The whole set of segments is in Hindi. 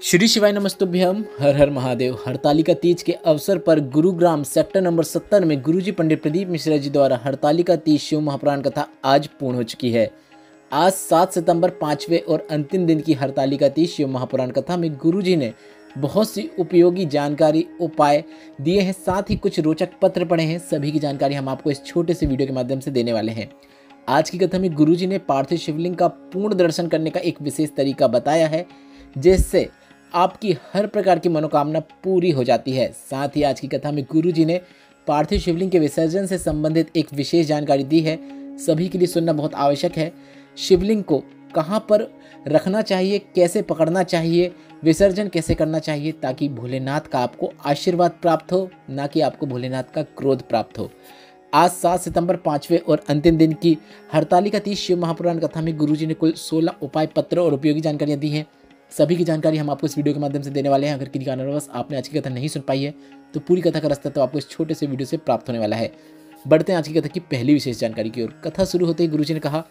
श्री शिवाय नमस्तुभ्यम। हर हर महादेव। हरतालिका तीज के अवसर पर गुरुग्राम सेक्टर नंबर 70 में गुरुजी पंडित प्रदीप मिश्रा जी द्वारा हरतालिका तीज शिव महापुराण कथा आज पूर्ण हो चुकी है। आज 7 सितंबर 5वें और अंतिम दिन की हरतालिका तीज शिव महापुराण कथा में गुरुजी ने बहुत सी उपयोगी जानकारी उपाय दिए हैं, साथ ही कुछ रोचक पत्र पढ़े हैं। सभी की जानकारी हम आपको इस छोटे से वीडियो के माध्यम से देने वाले हैं। आज की कथा में गुरुजी ने पार्थिव शिवलिंग का पूर्ण दर्शन करने का एक विशेष तरीका बताया है, जिससे आपकी हर प्रकार की मनोकामना पूरी हो जाती है। साथ ही आज की कथा में गुरुजी ने पार्थिव शिवलिंग के विसर्जन से संबंधित एक विशेष जानकारी दी है। सभी के लिए सुनना बहुत आवश्यक है। शिवलिंग को कहाँ पर रखना चाहिए, कैसे पकड़ना चाहिए, विसर्जन कैसे करना चाहिए, ताकि भोलेनाथ का आपको आशीर्वाद प्राप्त हो, ना कि आपको भोलेनाथ का क्रोध प्राप्त हो। आज 7 सितंबर 5वें और अंतिम दिन की हरतालिका तीज शिव महापुराण कथा में गुरुजी ने कुल 16 उपाय पत्र और उपयोगी जानकारियां दी हैं। सभी की जानकारी हम आपको इस वीडियो के माध्यम से देने वाले हैं। अगर किसी कारणवश आपने आज की कथा नहीं सुन पाई है तो पूरी कथा का रास्ता तो आपको इस छोटे से वीडियो से प्राप्त होने वाला है। बढ़ते हैं आज की कथा की पहली विशेष जानकारी की ओर। कथा शुरू होते ही गुरुजी ने कहा,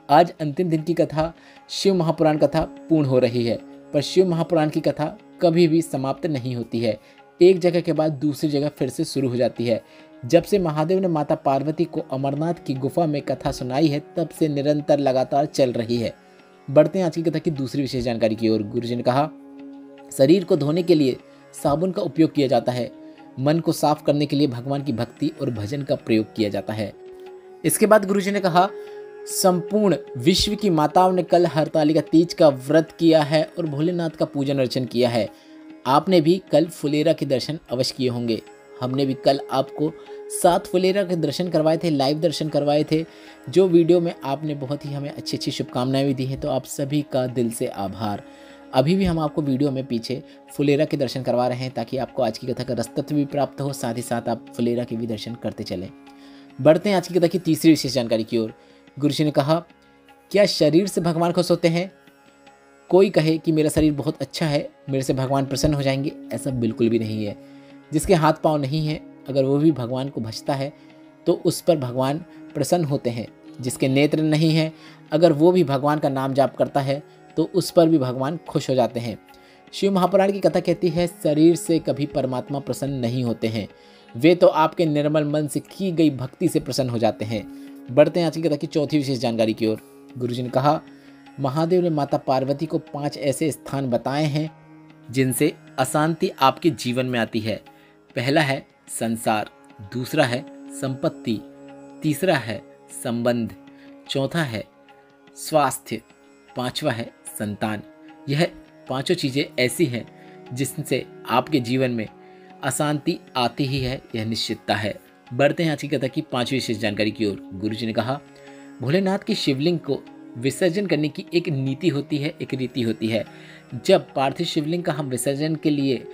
आज अंतिम दिन की कथा शिव महापुराण कथा पूर्ण हो रही है, पर शिव महापुराण की कथा कभी भी समाप्त नहीं होती है। एक जगह के बाद दूसरी जगह फिर से शुरू हो जाती है। जब से महादेव ने माता पार्वती को अमरनाथ की गुफा में कथा सुनाई है, तब से निरंतर लगातार चल रही है। बढ़ते हैं आज की कथा की दूसरी विशेष जानकारी की ओर। गुरुजी ने कहा, शरीर को धोने के लिए साबुन का उपयोग किया जाता है। मन को साफ करने के लिए भगवान की भक्ति और भजन का प्रयोग किया जाता है। इसके बाद गुरुजी ने कहा, संपूर्ण विश्व की माताओं ने कल हरतालिका तीज का व्रत किया है और भोलेनाथ का पूजन अर्चन किया है। आपने भी कल फुलेरा के दर्शन अवश्य किए होंगे। हमने भी कल आपको 7 फुलेरा के दर्शन करवाए थे, लाइव दर्शन करवाए थे, जो वीडियो में आपने बहुत ही हमें अच्छी अच्छी शुभकामनाएं भी दी हैं। तो आप सभी का दिल से आभार। अभी भी हम आपको वीडियो में पीछे फुलेरा के दर्शन करवा रहे हैं, ताकि आपको आज की कथा का रसतत्व भी प्राप्त हो, साथ ही साथ आप फुलेरा के भी दर्शन करते चलें। बढ़ते हैं आज की कथा की तीसरी विशेष जानकारी की ओर। गुरुजी ने कहा, क्या शरीर से भगवान खुश होते हैं? कोई कहे कि मेरा शरीर बहुत अच्छा है, मेरे से भगवान प्रसन्न हो जाएंगे, ऐसा बिल्कुल भी नहीं है। जिसके हाथ पांव नहीं है, अगर वो भी भगवान को भजता है तो उस पर भगवान प्रसन्न होते हैं। जिसके नेत्र नहीं है, अगर वो भी भगवान का नाम जाप करता है तो उस पर भी भगवान खुश हो जाते हैं। शिव महापुराण की कथा कहती है, शरीर से कभी परमात्मा प्रसन्न नहीं होते हैं, वे तो आपके निर्मल मन से की गई भक्ति से प्रसन्न हो जाते हैं। बढ़ते हैं आज की कथा की चौथी विशेष जानकारी की ओर। गुरुजी ने कहा, महादेव ने माता पार्वती को 5 ऐसे स्थान बताए हैं जिनसे अशांति आपके जीवन में आती है। पहला है संसार, दूसरा है संपत्ति, तीसरा है संबंध, चौथा है स्वास्थ्य, पांचवा है संतान। यह पांचों चीज़ें ऐसी हैं जिनसे आपके जीवन में अशांति आती ही है, यह निश्चितता है। बढ़ते हैं आज की कथा की 5वीं विशेष जानकारी की ओर। गुरुजी ने कहा, भोलेनाथ की शिवलिंग को विसर्जन करने की एक नीति होती है, एक रीति होती है। जब पार्थिव शिवलिंग का हम विसर्जन के लिए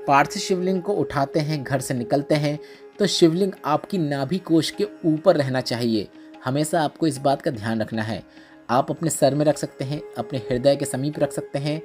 पार्थिव शिवलिंग को उठाते हैं, घर से निकलते हैं, तो शिवलिंग आपकी नाभि कोश के ऊपर रहना चाहिए। हमेशा आपको इस बात का ध्यान रखना है। आप अपने सर में रख सकते हैं, अपने हृदय के समीप रख सकते हैं,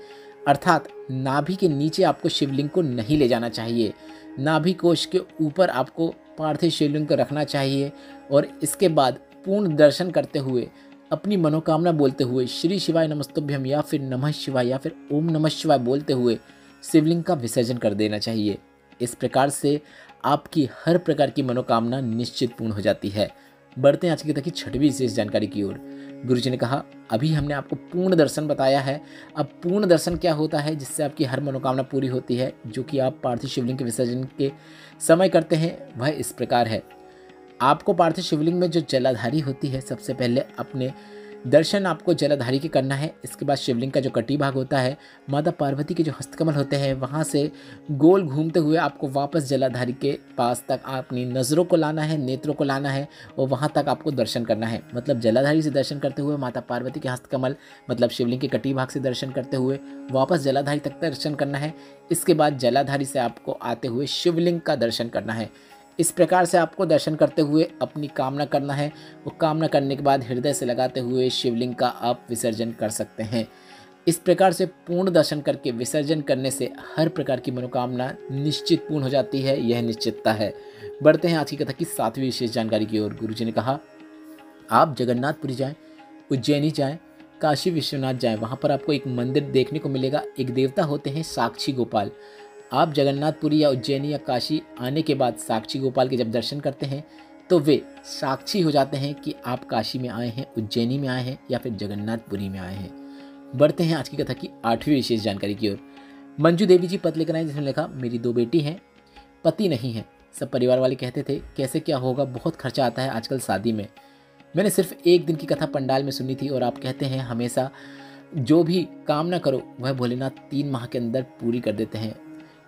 अर्थात नाभि के नीचे आपको शिवलिंग को नहीं ले जाना चाहिए। नाभि कोश के ऊपर आपको पार्थिव शिवलिंग को रखना चाहिए और इसके बाद पूर्ण दर्शन करते हुए, अपनी मनोकामना बोलते हुए, श्री शिवाय नमस्तुभ्यम या फिर नमः शिवाय या फिर ओम नमः शिवाय बोलते हुए शिवलिंग का विसर्जन कर देना चाहिए। इस प्रकार से आपकी हर प्रकार की मनोकामना निश्चित पूर्ण हो जाती है। बढ़ते हैं आज की कथा की 6वीं विशेष जानकारी की ओर। गुरुजी ने कहा, अभी हमने आपको पूर्ण दर्शन बताया है। अब पूर्ण दर्शन क्या होता है, जिससे आपकी हर मनोकामना पूरी होती है, जो कि आप पार्थिव शिवलिंग के विसर्जन के समय करते हैं, वह इस प्रकार है। आपको पार्थिव शिवलिंग में जो जलाधारी होती है, सबसे पहले अपने दर्शन आपको जलाधारी के करना है। इसके बाद शिवलिंग का जो कटी भाग होता है, माता पार्वती के जो हस्तकमल होते हैं, वहाँ से गोल घूमते हुए आपको वापस जलाधारी के पास तक अपनी नज़रों को लाना है, नेत्रों को लाना है और वहाँ तक आपको दर्शन करना है। मतलब जलाधारी से दर्शन करते हुए माता पार्वती के हस्तकमल मतलब शिवलिंग के कटी भाग से दर्शन करते हुए वापस जलाधारी तक दर्शन करना है। इसके बाद जलाधारी से आपको आते हुए शिवलिंग का दर्शन करना है। इस प्रकार से आपको दर्शन करते हुए अपनी कामना करना है। वो कामना करने के बाद हृदय से लगाते हुए शिवलिंग का आप विसर्जन कर सकते हैं। इस प्रकार से पूर्ण दर्शन करके विसर्जन करने से हर प्रकार की मनोकामना निश्चित पूर्ण हो जाती है, यह निश्चितता है। बढ़ते हैं आज की कथा की 7वीं विशेष जानकारी की ओर। गुरुजी ने कहा, आप जगन्नाथपुरी जाएं, उज्जैनी जाएं, काशी विश्वनाथ जाएं, वहाँ पर आपको एक मंदिर देखने को मिलेगा। एक देवता होते हैं साक्षी गोपाल। आप जगन्नाथपुरी या उज्जैनी या काशी आने के बाद साक्षी गोपाल के जब दर्शन करते हैं तो वे साक्षी हो जाते हैं कि आप काशी में आए हैं, उज्जैनी में आए हैं या फिर जगन्नाथपुरी में आए हैं। बढ़ते हैं आज की कथा की 8वीं विशेष जानकारी की ओर। मंजू देवी जी पत्र लेकर आए, जिसमें लिखा, मेरी 2 बेटी हैं, पति नहीं है। सब परिवार वाले कहते थे कैसे क्या होगा, बहुत खर्चा आता है आजकल शादी में। मैंने सिर्फ 1 दिन की कथा पंडाल में सुनी थी और आप कहते हैं हमेशा जो भी कामना करो वह भोलेनाथ 3 माह के अंदर पूरी कर देते हैं।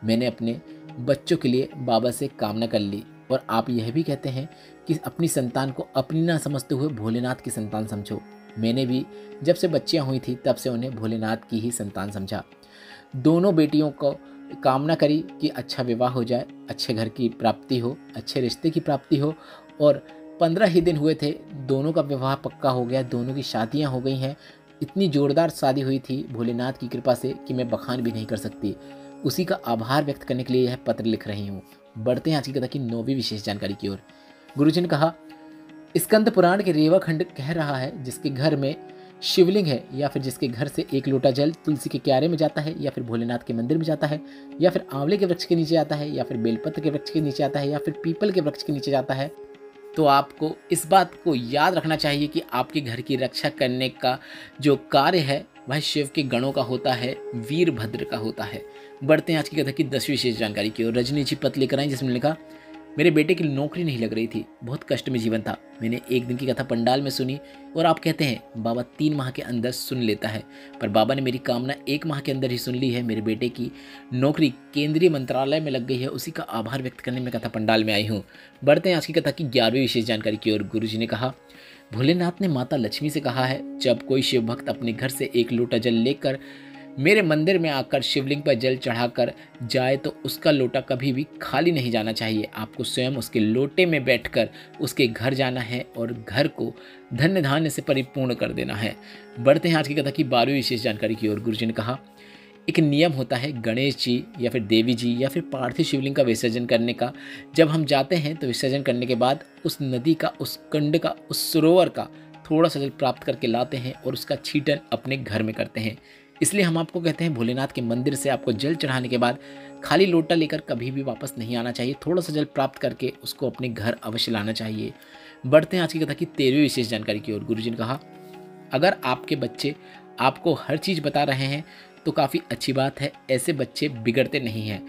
मैंने अपने बच्चों के लिए बाबा से कामना कर ली और आप यह भी कहते हैं कि अपनी संतान को अपनी ना समझते हुए भोलेनाथ की संतान समझो। मैंने भी जब से बच्चियां हुई थी तब से उन्हें भोलेनाथ की ही संतान समझा। दोनों बेटियों को कामना करी कि अच्छा विवाह हो जाए, अच्छे घर की प्राप्ति हो, अच्छे रिश्ते की प्राप्ति हो। और 15 ही दिन हुए थे, दोनों का विवाह पक्का हो गया, दोनों की शादियां हो गई हैं। इतनी जोरदार शादी हुई थी भोलेनाथ की कृपा से कि मैं बखान भी नहीं कर सकती। उसी का आभार व्यक्त करने के लिए यह पत्र लिख रही हूँ। बढ़ते हैं आज की कथा की 9वीं विशेष जानकारी की ओर। गुरुजी ने कहा, स्कंद पुराण के रेवा खंड कह रहा है, जिसके घर में शिवलिंग है या फिर जिसके घर से 1 लोटा जल तुलसी के क्यारे में जाता है या फिर भोलेनाथ के मंदिर में जाता है या फिर आंवले के वृक्ष के नीचे जाता है या फिर बेलपत्र के वृक्ष के नीचे जाता है या फिर पीपल के वृक्ष के नीचे जाता है, तो आपको इस बात को याद रखना चाहिए कि आपके घर की रक्षा करने का जो कार्य है वह शिव के गणों का होता है, वीरभद्र का होता है। बढ़ते हैं आज की कथा की 10वीं विशेष जानकारी की ओर। रजनी जी पत्र लेकर आई, जिसमें लिखा, मेरे बेटे की नौकरी नहीं लग रही थी, बहुत कष्ट में जीवन था। मैंने 1 दिन की कथा पंडाल में सुनी और आप कहते हैं बाबा 3 माह के अंदर सुन लेता है, पर बाबा ने मेरी कामना 1 माह के अंदर ही सुन ली है। मेरे बेटे की नौकरी केंद्रीय मंत्रालय में लग गई है, उसी का आभार व्यक्त करने में कथा पंडाल में आई हूँ। बढ़ते हैं आज की कथा की 11वीं विशेष जानकारी की ओर। गुरुजी ने कहा, भोलेनाथ ने माता लक्ष्मी से कहा है, जब कोई शिव भक्त अपने घर से 1 लोटा जल लेकर मेरे मंदिर में आकर शिवलिंग पर जल चढ़ाकर जाए तो उसका लोटा कभी भी खाली नहीं जाना चाहिए। आपको स्वयं उसके लोटे में बैठकर उसके घर जाना है और घर को धन्य धान्य से परिपूर्ण कर देना है। बढ़ते हैं आज की कथा की 12वीं विशेष जानकारी की ओर। गुरुजी ने कहा, एक नियम होता है गणेश जी या फिर देवी जी या फिर पार्थिव शिवलिंग का विसर्जन करने का। जब हम जाते हैं तो विसर्जन करने के बाद उस नदी का, उस कुंड का, उस सरोवर का थोड़ा सा जल प्राप्त करके लाते हैं और उसका छींटन अपने घर में करते हैं। इसलिए हम आपको कहते हैं भोलेनाथ के मंदिर से आपको जल चढ़ाने के बाद खाली लोटा लेकर कभी भी वापस नहीं आना चाहिए, थोड़ा सा जल प्राप्त करके उसको अपने घर अवश्य लाना चाहिए। बढ़ते हैं आज की कथा की 13वीं विशेष जानकारी की ओर। गुरुजी ने कहा, अगर आपके बच्चे आपको हर चीज़ बता रहे हैं तो काफ़ी अच्छी बात है। ऐसे बच्चे बिगड़ते नहीं हैं,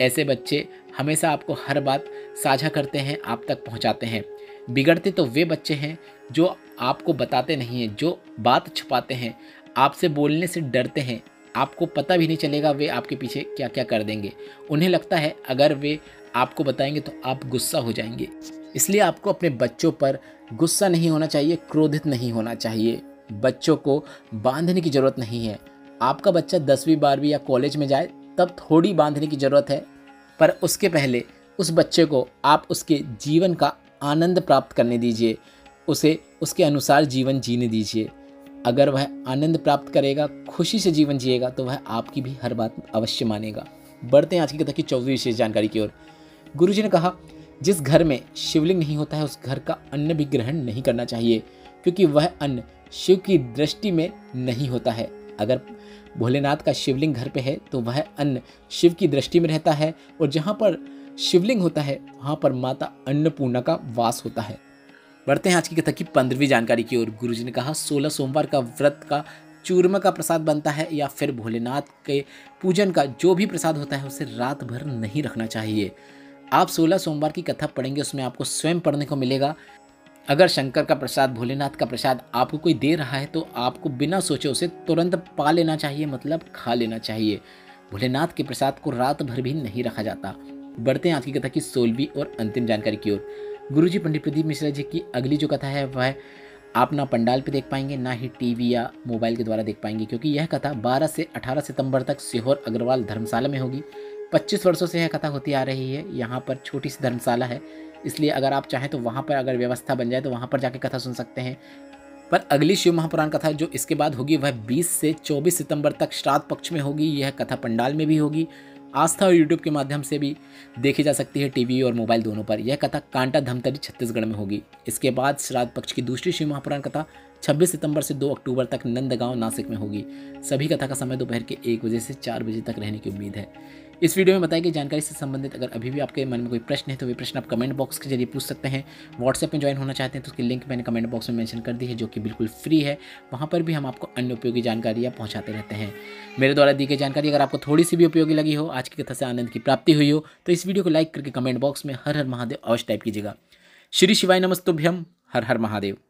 ऐसे बच्चे हमेशा आपको हर बात साझा करते हैं, आप तक पहुंचाते हैं। बिगड़ते तो वे बच्चे हैं जो आपको बताते नहीं हैं, जो बात छुपाते हैं, आपसे बोलने से डरते हैं, आपको पता भी नहीं चलेगा वे आपके पीछे क्या क्या कर देंगे। उन्हें लगता है अगर वे आपको बताएंगे तो आप गुस्सा हो जाएंगे। इसलिए आपको अपने बच्चों पर गुस्सा नहीं होना चाहिए, क्रोधित नहीं होना चाहिए। बच्चों को बांधने की ज़रूरत नहीं है। आपका बच्चा 10वीं 12वीं या कॉलेज में जाए तब थोड़ी बांधने की ज़रूरत है, पर उसके पहले उस बच्चे को आप उसके जीवन का आनंद प्राप्त करने दीजिए, उसे उसके अनुसार जीवन जीने दीजिए। अगर वह आनंद प्राप्त करेगा, खुशी से जीवन जिएगा, तो वह आपकी भी हर बात अवश्य मानेगा। बढ़ते हैं आज की कथा की 14वीं विशेष जानकारी की ओर। गुरुजी ने कहा, जिस घर में शिवलिंग नहीं होता है उस घर का अन्न भी ग्रहण नहीं करना चाहिए, क्योंकि वह अन्न शिव की दृष्टि में नहीं होता है। अगर भोलेनाथ का शिवलिंग घर पे है तो वह अन्न शिव की दृष्टि में रहता है, और जहाँ पर शिवलिंग होता है वहाँ पर माता अन्नपूर्णा का वास होता है। बढ़ते हैं आज की कथा की 15वीं जानकारी की ओर। गुरुजी ने कहा, 16 सोमवार का व्रत का चूरमा का प्रसाद बनता है या फिर भोलेनाथ के पूजन का जो भी प्रसाद होता है उसे रात भर नहीं रखना चाहिए। आप 16 सोमवार की कथा पढ़ेंगे, उसमें आपको स्वयं पढ़ने को मिलेगा। अगर शंकर का प्रसाद, भोलेनाथ का प्रसाद आपको कोई दे रहा है तो आपको बिना सोचे उसे तुरंत पा लेना चाहिए, मतलब खा लेना चाहिए। भोलेनाथ के प्रसाद को रात भर भी नहीं रखा जाता। बढ़ते हैं आज की कथा की 16वीं और अंतिम जानकारी की ओर। गुरुजी पंडित प्रदीप मिश्रा जी की अगली जो कथा है वह आप ना पंडाल पे देख पाएंगे, ना ही टीवी या मोबाइल के द्वारा देख पाएंगे, क्योंकि यह कथा 12 से 18 सितंबर तक सीहोर अग्रवाल धर्मशाला में होगी। 25 वर्षों से यह कथा होती आ रही है। यहाँ पर छोटी सी धर्मशाला है, इसलिए अगर आप चाहें तो वहाँ पर अगर व्यवस्था बन जाए तो वहाँ पर जाके कथा सुन सकते हैं। पर अगली शिव महापुराण कथा जो इसके बाद होगी वह 20 से 24 सितंबर तक श्राद्ध पक्ष में होगी। यह कथा पंडाल में भी होगी, आस्था और यूट्यूब के माध्यम से भी देखी जा सकती है, टीवी और मोबाइल दोनों पर। यह कथा कांटा धमतरी छत्तीसगढ़ में होगी। इसके बाद श्राद्ध पक्ष की दूसरी शिव महापुराण कथा 26 सितंबर से 2 अक्टूबर तक नंदगांव नासिक में होगी। सभी कथा का समय दोपहर के 1 बजे से 4 बजे तक रहने की उम्मीद है। इस वीडियो में बताई गई जानकारी से संबंधित अगर अभी भी आपके मन में कोई प्रश्न है तो वे प्रश्न आप कमेंट बॉक्स के जरिए पूछ सकते हैं। व्हाट्सएप में ज्वाइन होना चाहते हैं तो उसकी लिंक मैंने कमेंट बॉक्स में मेंशन कर दी है, जो कि बिल्कुल फ्री है। वहाँ पर भी हम आपको अन्य उपयोगी जानकारियाँ पहुँचाते रहते हैं। मेरे द्वारा दी गई जानकारी अगर आपको थोड़ी सी भी उपयोगी लगी हो, आज की कथा से आनंद की प्राप्ति हुई हो, तो इस वीडियो को लाइक करके कमेंट बॉक्स में हर हर महादेव अवश्य टाइप कीजिएगा। श्री शिवाय नमस्तुभ्यम। हर हर महादेव।